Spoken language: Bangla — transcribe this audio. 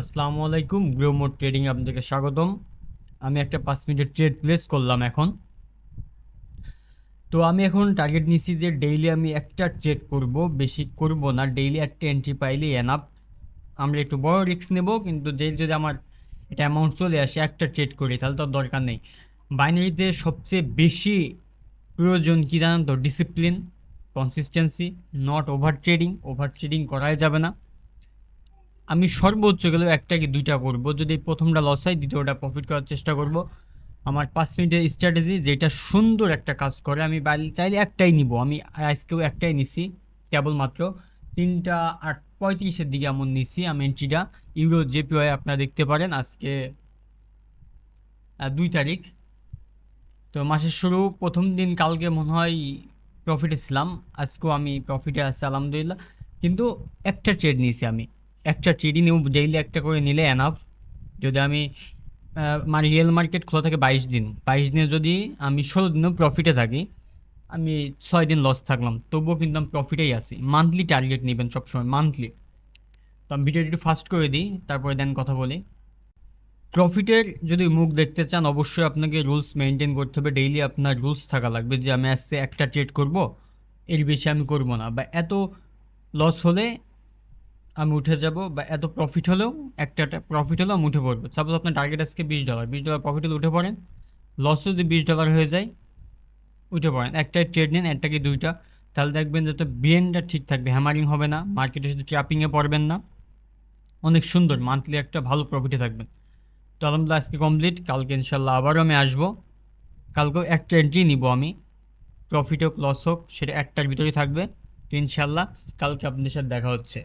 আসসালামু আলাইকুম, গ্রো মোড ট্রেডিং আপনাদেরকে স্বাগতম। আমি একটা 5 মিনিটের ট্রেড প্লেস করলাম এখন। তো আমি এখন টার্গেট নিচ্ছি যে ডেইলি আমি একটা ট্রেড করব, বেশি করব না। ডেইলি একটা এন্ট্রি পাইলেই এনাফ। আমরা একটু বড় রিস্ক নেব, কিন্তু যদি আমার এটা অ্যামাউন্ট চলে আসে একটা ট্রেড করি, তাহলে তো আর দরকার নেই। বাইনারিতে সবচেয়ে বেশি প্রয়োজন কি জানেন তো? Discipline, consistency, not over trading. Over trading করাই যাবে না। আমি সর্বোচ্চ গেলেও একটা কি দুইটা করব, যদি প্রথমটা লস হয় দ্বিতীয়টা প্রফিট করার চেষ্টা করব। আমার 5 মিনিটের স্ট্র্যাটেজি যেটা সুন্দর একটা কাজ করে, আমি চাইলে একটাই নিব। আমি আজকেও একটাই নিছি, কেবলমাত্র 3:35 দিকে এমন নিছি আমি এন্ট্রিটা। ইউরো জেপিওয়াই আপনারা দেখতে পারেন। আজকে 2 তারিখ, তো মাসের শুরু প্রথম দিন। কালকে মনে হয় প্রফিটে ছিলাম, আজকেও আমি প্রফিটে আছি আলহামদুলিল্লাহ। কিন্তু একটা ট্রেড নিয়েছি আমি, একটা ট্রেডই নেব। ডেইলি একটা করে নিলে এনাফ। যদি আমি মানে রিয়েল মার্কেট খোলা থাকে 22 দিন, 22 দিনে যদি আমি 16 দিনও প্রফিটে থাকি, আমি 6 দিন লস থাকলাম, তবুও কিন্তু আমি প্রফিটেই আছি। মান্থলি টার্গেট নেবেন সবসময়, মান্থলি। তো আমি ভিডিওটি একটু ফাস্ট করে দিই, তারপরে দেন কথা বলি। প্রফিটের যদি মুখ দেখতে চান, অবশ্যই আপনাকে রুলস মেনটেন করতে হবে। ডেইলি আপনার রুলস থাকা লাগবে যে আমি আজকে একটা ট্রেড করব, এর বেশি আমি করব না। বা এত লস হলে আমি উঠে যাব, বা এত প্রফিট হলেও একটা প্রফিট হলেও আমি উঠে পড়বো। সাপোজ আপনার টার্গেট আজকে $20, $20 প্রফিট হলে উঠে পড়েন। লস যদি $20 হয়ে যায়, উঠে পড়েন। একটাই ট্রেড নিন, একটা কি দুইটা, তাহলে দেখবেন যাতে ব্রেনটা ঠিক থাকবে, হ্যামারিং হবে না, মার্কেটে শুধু ট্র্যাপিংয়ে পড়বেন না। অনেক সুন্দর মান্থলি একটা ভালো প্রফিটে থাকবেন। তো আলহামদুলিল্লাহ আজকে কমপ্লিট। কালকে ইনশাল্লাহ আবারও আমি আসবো। কালকেও একটা এন্ট্রি নিব আমি, প্রফিট হোক লস হোক সেটা একটার ভিতরেই থাকবে। তো ইনশাল্লাহ কালকে আপনাদের সাথে দেখা হচ্ছে।